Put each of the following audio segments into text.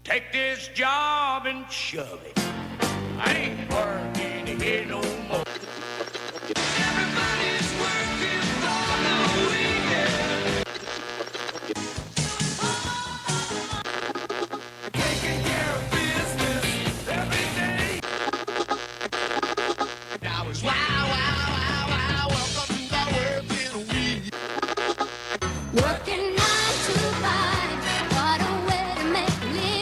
Take this job and shove it. I ain't working here no more. Everybody's working for the weekend. Taking care of business every day. Now it's wow, welcome to the working week. Working 9 to 5, what a way to make a living.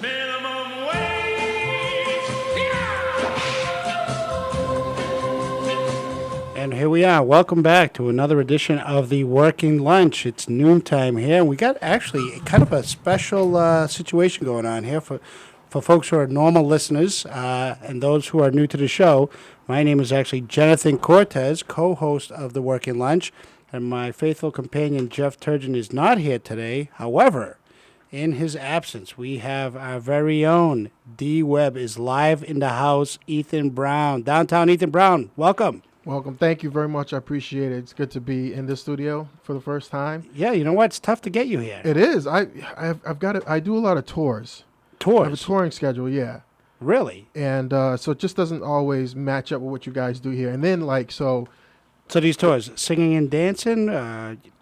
Minimum wage. And here we are. Welcome back to another edition of the Working Lunch. It's noontime here. We got actually kind of a special situation going on here for folks who are normal listeners and those who are new to the show. My name is actually Jonathan Cortez, co-host of the Working Lunch, and my faithful companion Jeff Turgeon is not here today. However, in his absence, we have our very own D Webb is live in the house. Ethan Brown, downtown Ethan Brown. Welcome. Welcome. Thank you very much. I appreciate it. It's good to be in this studio for the first time. Yeah, you know what? It's tough to get you here. It is. I've got it. I do a lot of tours. I have a Tours? touring schedule, yeah. Really? And so it just doesn't always match up with what you guys do here. And then So these tours, singing and dancing?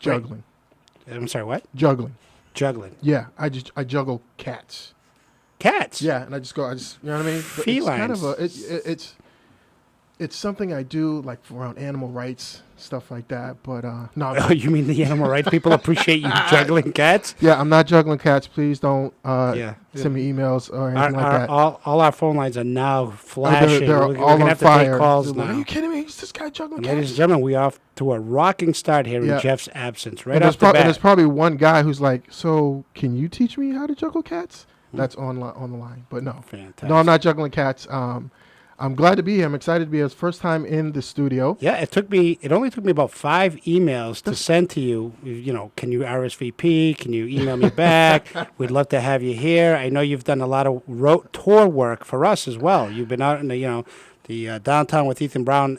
juggling. I'm sorry, what? Juggling. Juggling. Yeah. I juggle cats. Cats? Yeah, and I just you know what I mean? But it's kind of Felines. it's something I do like around animal rights, stuff like that. But no. Oh, you mean the animal rights people appreciate you juggling cats? Yeah, I'm not juggling cats. Please don't Yeah. send me emails or anything like that. All our phone lines are now flashing. They're We're all going to on have to fire. take calls They're like, now. are you kidding me? Is this guy juggling Ladies and cats? gentlemen, we are off to a rocking start here in Yeah. Jeff's absence. Right And off the and bat. there's probably one guy who's like, so can you teach me how to juggle cats? That's on the line. But no. Fantastic. No, I'm not juggling cats. I'm glad to be here. I'm excited to be here. It's first time in the studio. Yeah, it only took me about 5 emails to send to you. You know, can you RSVP? Can you email me back? We'd love to have you here. I know you've done a lot of tour work for us as well. You've been out in the Downtown with Ethan Brown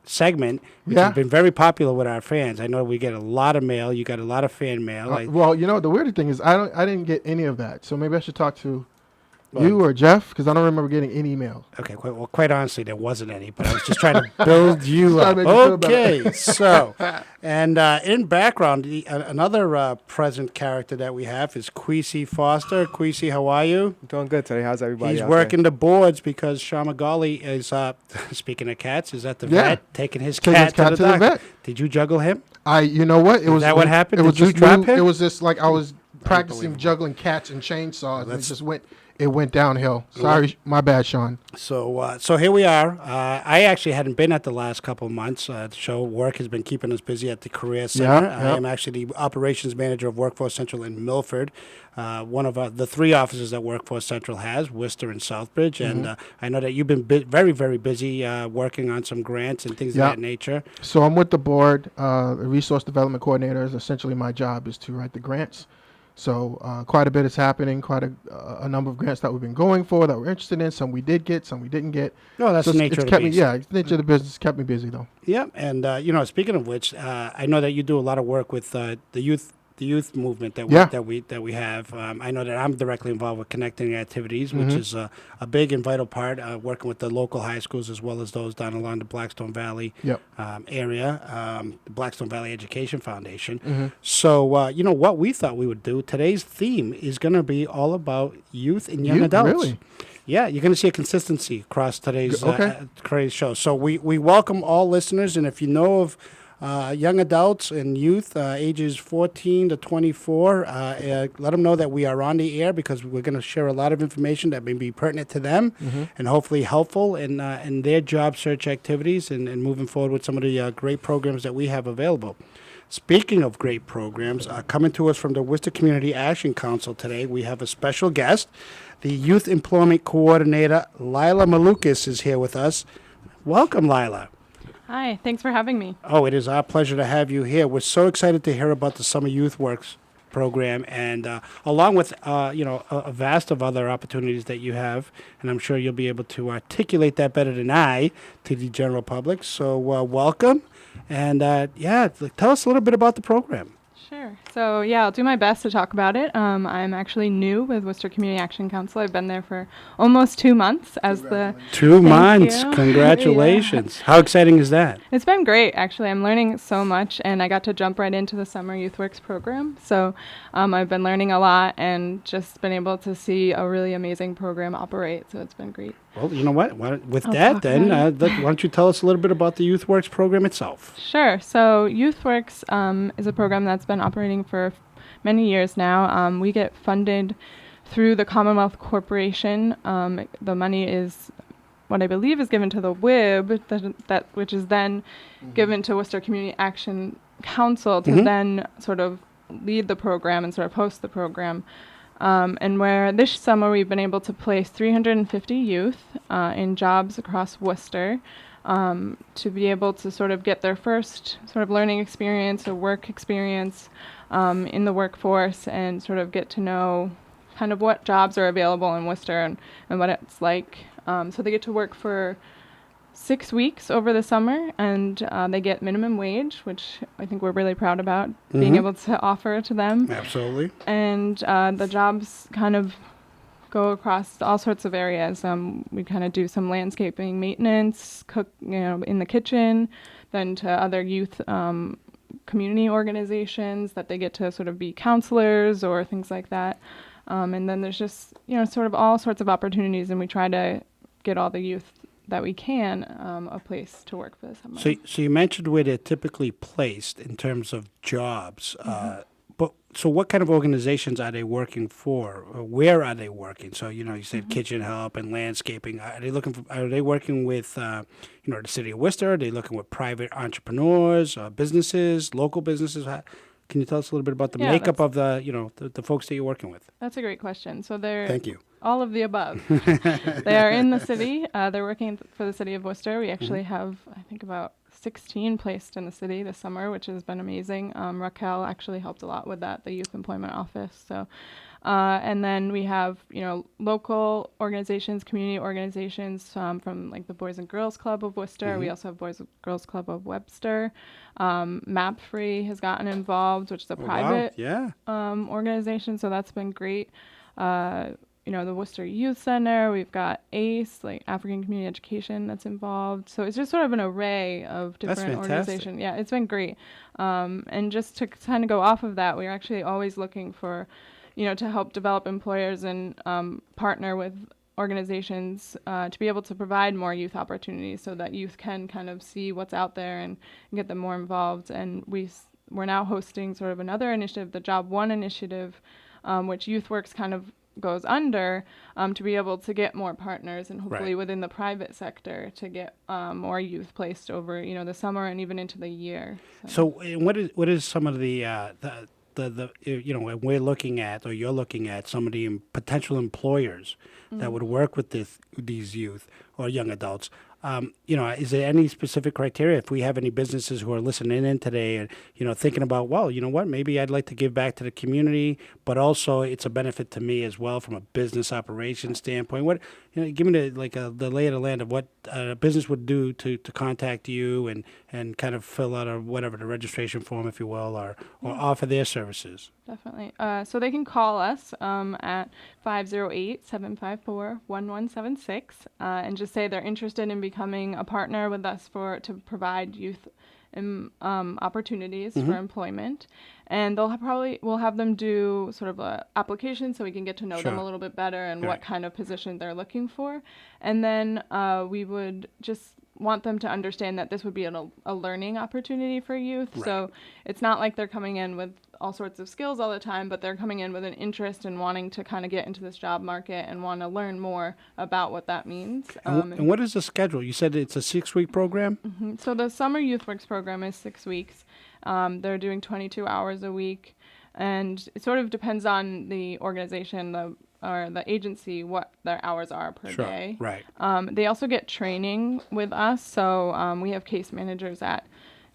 segment, which Yeah. has been very popular with our fans. I know we get a lot of mail. You got a lot of fan mail. Well, the weird thing is I didn't get any of that. So maybe I should talk to you or Jeff because I don't remember getting any email. Okay, quite honestly, there wasn't any, but I was just trying to build you Trying up. to make you feel better. Okay, so, and in background, another present character that we have is Queasy Foster. Queasy, how are you? Doing good today. How's everybody? He's out working the boards because Shamagali is, speaking of cats, is at the Yeah. vet taking his Taking cat, his cat to to the the doctor. vet. Did you juggle him? You know what? It was that what happened? It was Did you just drop new- him? It was just like I was practicing Unbelievable. juggling cats and chainsaws, and it went downhill. Sorry, my bad, Sean. So here we are. I actually hadn't been at the last couple of months. The show work has been keeping us busy at the Career Center. I yeah. am actually the operations manager of Workforce Central in Milford, one of the 3 offices that Workforce Central has, Worcester and Southbridge. Mm-hmm. And I know that you've been very, very busy working on some grants and things Yeah. of that nature. So I'm with the board. The resource development coordinator is essentially my job is to write the grants. So quite a bit is happening. Quite a number of grants that we've been going for that we're interested in. Some we did get, some we didn't get. No, that's So the nature of the kept beast. it's the nature of the business. Kept me busy though. Yeah, and speaking of which, I know that you do a lot of work with the youth movement that Yeah. we have. I know that I'm directly involved with connecting activities, which is a big and vital part. Working with the local high schools as well as those down along the Blackstone Valley Yep. area, the Blackstone Valley Education Foundation. So what we thought we would do. Today's theme is going to be all about youth and young Youth, adults. really? Yeah, you're going to see a consistency across today's Okay. today's show. So we welcome all listeners, and if you know of young adults and youth ages 14 to 24, let them know that we are on the air because we're going to share a lot of information that may be pertinent to them and hopefully helpful in their job search activities and moving forward with some of the great programs that we have available. Speaking of great programs, coming to us from the Worcester Community Action Council today, we have a special guest. The Youth Employment Coordinator, Lila Malukas, is here with us. Welcome, Lila. Hi, thanks for having me. Oh, it is our pleasure to have you here. We're so excited to hear about the Summer Youth Works program, and along with a vast of other opportunities that you have, and I'm sure you'll be able to articulate that better than I to the general public. So welcome, and tell us a little bit about the program. Sure. So yeah, I'll do my best to talk about it. I'm actually new with Worcester Community Action Council. I've been there for almost 2 months as the. 2 Thank months. you. Congratulations. How exciting is that? It's been great, actually. I'm learning so much, and I got to jump right into the Summer YouthWorks program. So I've been learning a lot and just been able to see a really amazing program operate. So it's been great. Well, you know what? With I'll that, talk then, about why don't you tell us a little bit about the YouthWorks program itself? Sure. So YouthWorks is a program that's been operating for many years now. We get funded through the Commonwealth Corporation. The money is what I believe is given to the WIB, which is then given to Worcester Community Action Council to then sort of lead the program and sort of host the program. And where this summer we've been able to place 350 youth in jobs across Worcester to be able to sort of get their first sort of learning experience or work experience in the workforce and sort of get to know kind of what jobs are available in Worcester and what it's like. So they get to work for 6 weeks over the summer, and they get minimum wage, which I think we're really proud about being able to offer to them. Absolutely. And the jobs kind of go across all sorts of areas. We kind of do some landscaping, maintenance, cook, in the kitchen, then to other youth community organizations that they get to sort of be counselors or things like that. And then there's just, sort of all sorts of opportunities, and we try to get all the youth that we can a place to work for the summer. So you mentioned where they're typically placed in terms of jobs. But so what kind of organizations are they working for? Or where are they working? So, you said kitchen help and landscaping. Are they working with, the city of Worcester? Are they looking with private entrepreneurs, businesses, local businesses? Can you tell us a little bit about the makeup of the folks that you're working with? That's a great question. So they're Thank you. all of the above. They are in the city. They're working for the city of Worcester. We actually have, I think, about 16 placed in the city this summer, which has been amazing. Raquel actually helped a lot with that, the Youth Employment Office. So, and then we have, local organizations, community organizations from like the Boys and Girls Club of Worcester. We also have Boys and Girls Club of Webster. Map Free has gotten involved, which is a private organization. So that's been great. The Worcester Youth Center, we've got ACE, like African Community Education, that's involved. So it's just sort of an array of different organizations. Yeah, it's been great. And just to kind of go off of that, we're actually always looking for, to help develop employers and partner with organizations to be able to provide more youth opportunities so that youth can kind of see what's out there and get them more involved. And we're now hosting sort of another initiative, the Job One initiative, which YouthWorks kind of goes under to be able to get more partners and hopefully within the private sector to get more youth placed over the summer and even into the year. So what is some of the when we're looking at, or you're looking at, some of the potential employers that would work with these youth or young adults? Is there any specific criteria? If we have any businesses who are listening in today and, thinking about, well, you know what, maybe I'd like to give back to the community, but also it's a benefit to me as well from a business operation standpoint. What, give me the lay of the land of what a business would do to contact you and kind of fill out the registration form, if you will, or offer their services. Definitely. So they can call us at 508-754-1176 and just say they're interested in becoming a partner with us to provide youth opportunities for employment. And we'll have them do sort of a application so we can get to know them a little bit better and what kind of position they're looking for. And then we would just want them to understand that this would be a learning opportunity for youth. Right. So it's not like they're coming in with all sorts of skills all the time, but they're coming in with an interest in wanting to kind of get into this job market and want to learn more about what that means. And what is the schedule? You said it's a 6-week program? Mm-hmm. So the Summer YouthWorks program is 6 weeks. They're doing 22 hours a week, and it sort of depends on the organization, or the agency, what their hours are per day. Right. They also get training with us. So we have case managers at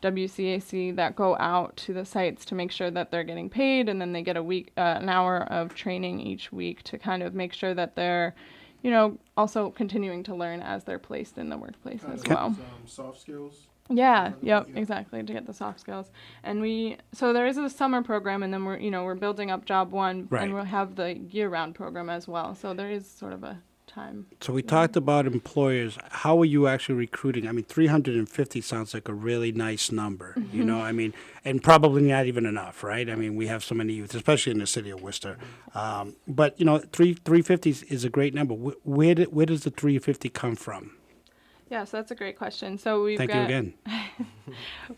WCAC that go out to the sites to make sure that they're getting paid, and then they get an hour of training each week to kind of make sure that they're, also continuing to learn as they're placed in the workplace as well. Soft skills. Yeah, yep, exactly, to get the soft skills. And so there is a summer program, and then we're building up Job One, Right. and we'll have the year-round program as well. So there is sort of a time. So we talked about employers. How are you actually recruiting? I mean, 350 sounds like a really nice number, you know? I mean, and probably not even enough, right? I mean, we have so many youth, especially in the city of Worcester. But, 350 is a great number. Where does the 350 come from? Yeah, so that's a great question. So we've Thank you again.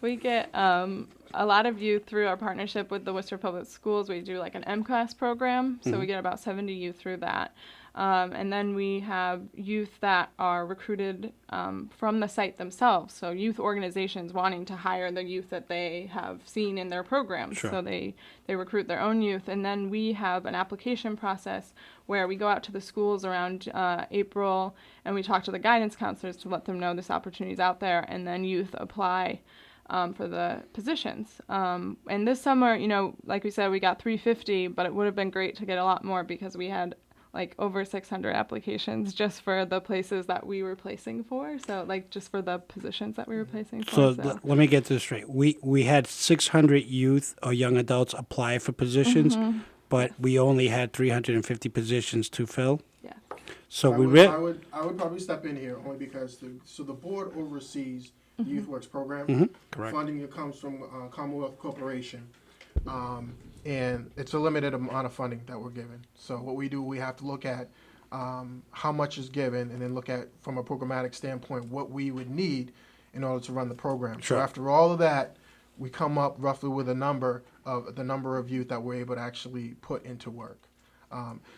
We get a lot of youth through our partnership with the Worcester Public Schools. We do like an M-Class program, so we get about 70 youth through that. And then we have youth that are recruited from the site themselves, so youth organizations wanting to hire the youth that they have seen in their programs. Sure. So they recruit their own youth. And then we have an application process where we go out to the schools around April, and we talk to the guidance counselors to let them know this opportunity is out there, and then youth apply for the positions. And this summer, like we said, we got 350, but it would have been great to get a lot more because we had like over 600 applications just for the places that we were placing for. So like just for the positions that we were placing for. So let me get this straight. We had 600 youth or young adults apply for positions, but we only had 350 positions to fill. Yeah. So I we would probably step in here only because the board oversees the Youth Works program. Correct. Funding that comes from Commonwealth Corporation, and it's a limited amount of funding that we're given. So what we do, we have to look at how much is given, and then look at from a programmatic standpoint what we would need in order to run the program. Sure. So after all of that, we come up roughly with a number of the number of youth that we're able to actually put into work.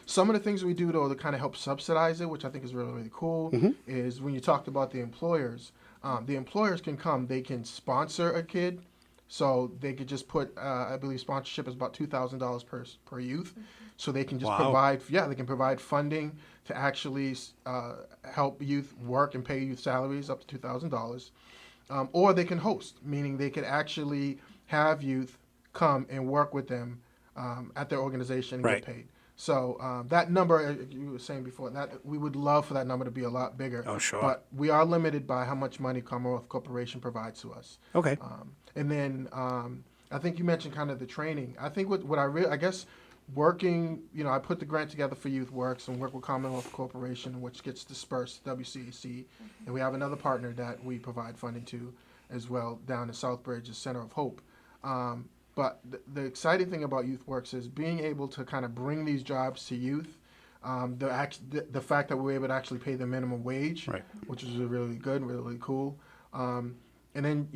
Some of the things we do though to kind of help subsidize it, which I think is really, really cool, is when you talked about the employers can come, they can sponsor a kid. So they could just put, I believe sponsorship is about $2,000 per youth. So they can just provide funding to actually help youth work and pay youth salaries up to $2,000. Or they can host, meaning they could actually have youth come and work with them at their organization and Right. get paid. So that number, you were saying before, that we would love for that number to be a lot bigger. Oh, sure. But we are limited by how much money Commonwealth Corporation provides to us. Okay. And then I think you mentioned kind of the training. I think what I guess working, I put the grant together for Youth Works and work with Commonwealth Corporation, which gets dispersed, WCAC. And we have another partner that we provide funding to as well down in Southbridge, the Center of Hope. But the exciting thing about Youth Works is being able to kind of bring these jobs to youth. The fact that we're able to actually pay the minimum wage, Right. which is really good, really cool. And then,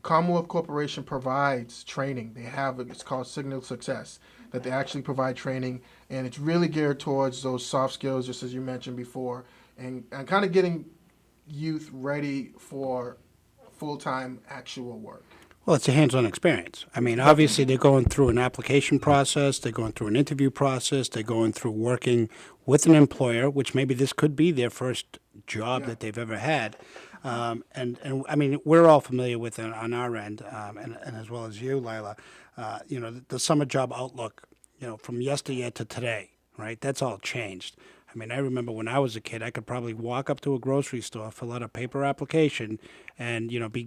Commonwealth Corporation provides training. They have, it's called Signal Success, that they actually provide training, and it's really geared towards those soft skills, just as you mentioned before, and kind of getting youth ready for full-time actual work. Well, it's a hands-on experience. I mean, obviously, they're going through an application process, they're going through an interview process, they're going through working with an employer, which maybe this could be their first job that they've ever had. And I mean, we're all familiar with it on our end, and as well as you, Lila, the summer job outlook, from yesteryear to today, right? That's all changed. I mean, I remember when I was a kid, I could probably walk up to a grocery store, fill out a paper application, and be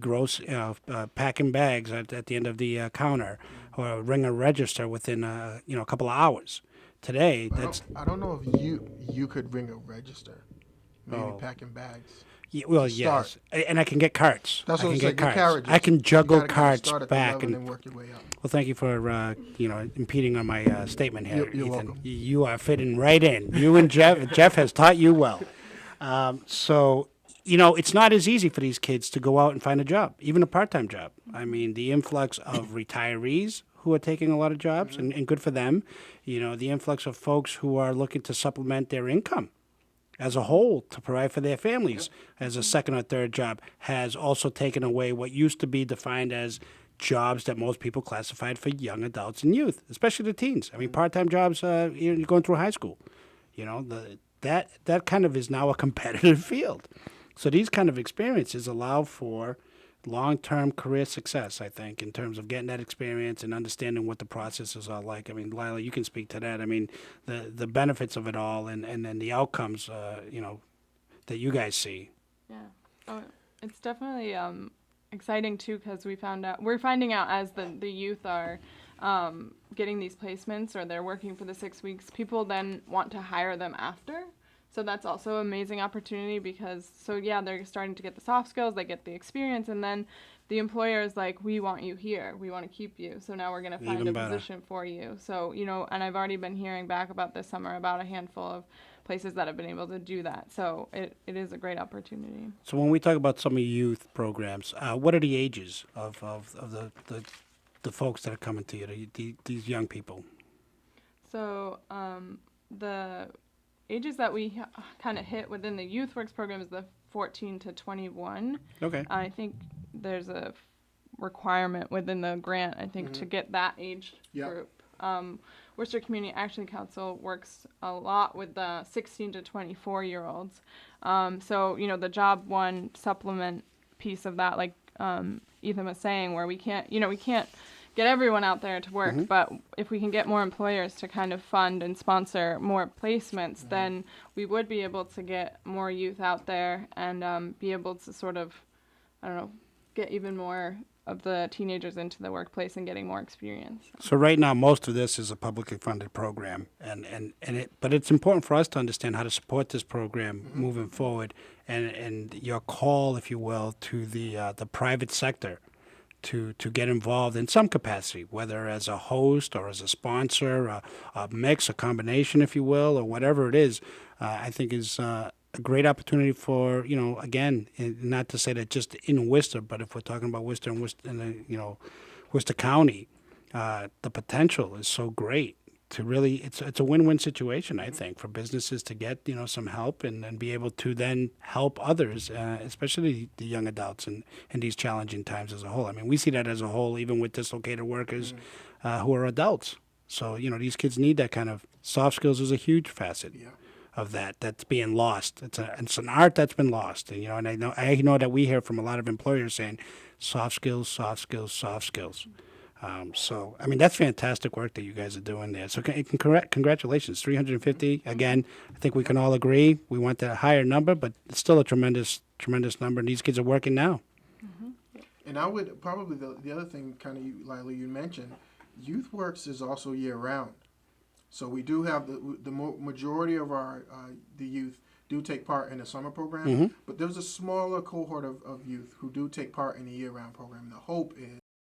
packing bags at the end of the counter, or ring a register within a couple of hours. Today, I don't know if you could ring a register, maybe packing bags. Yeah, well, Start. yes, and I can get carts. That's I what can I'm get saying. carts. Carriages. I can juggle You gotta kinda carts start at the back, 11 and and work your way up. well, thank you for impeding on my statement here, You're Ethan. welcome. You are fitting right in. You and Jeff. Jeff has taught you well. So it's not as easy for these kids to go out and find a job, even a part-time job. I mean, the influx of retirees who are taking a lot of jobs, and good for them. The influx of folks who are looking to supplement their income as a whole to provide for their families as a second or third job has also taken away what used to be defined as jobs that most people classified for young adults and youth, especially the teens. I mean, part-time jobs, you're going through high school. That kind of is now a competitive field. So these kind of experiences allow for long-term career success, I think, in terms of getting that experience and understanding what the processes are like. I mean, Lila, you can speak to that. I mean, the benefits of it all and then the outcomes, that you guys see. Yeah. Oh, it's definitely exciting too because we're finding out as the youth are getting these placements or they're working for the 6 weeks, people then want to hire them after. So that's also an amazing opportunity because, they're starting to get the soft skills, they get the experience, and then the employer is like, we want you here, we want to keep you, so now we're going to find Even a better. position for you. So, and I've already been hearing back about this summer about a handful of places that have been able to do that. So it is a great opportunity. So when we talk about some of your youth programs, what are the ages of the folks that are coming to you, these young people? So the ages that we kind of hit within the Youth Works program is the 14 to 21. Okay. I think there's a requirement within the grant, I think, to get that age Yep. group. Worcester Community Action Council works a lot with the 16 to 24-year-olds. So, the Job 1 supplement piece of that, like Ethan was saying, where we can't get everyone out there to work, but if we can get more employers to kind of fund and sponsor more placements, then we would be able to get more youth out there and be able to sort of, get even more of the teenagers into the workplace and getting more experience. So right now, most of this is a publicly funded program, but it's important for us to understand how to support this program moving forward, and your call, if you will, to the private sector to get involved in some capacity, whether as a host or as a sponsor, a mix, a combination, if you will, or whatever it is. I think is a great opportunity for, again, not to say that just in Worcester, but if we're talking about Worcester and Worcester County, the potential is so great to really, it's a win-win situation, I think, for businesses to get, some help and be able to then help others, especially the young adults in these challenging times as a whole. I mean, we see that as a whole, even with dislocated workers who are adults. So, these kids need that kind of soft skills is a huge facet. Yeah. Of that's being lost. It's an art that's been lost, and and I know that we hear from a lot of employers saying, soft skills, soft skills, soft skills. So I mean that's fantastic work that you guys are doing there. So congratulations, 350 again. I think we can all agree we want that higher number, but it's still a tremendous number. And these kids are working now. And I would probably the other thing, kind of, Lila, you mentioned, Youth Works is also year round. So we do have the majority of our the youth do take part in the summer program, but there's a smaller cohort of youth who do take part in the year-round program. The hope is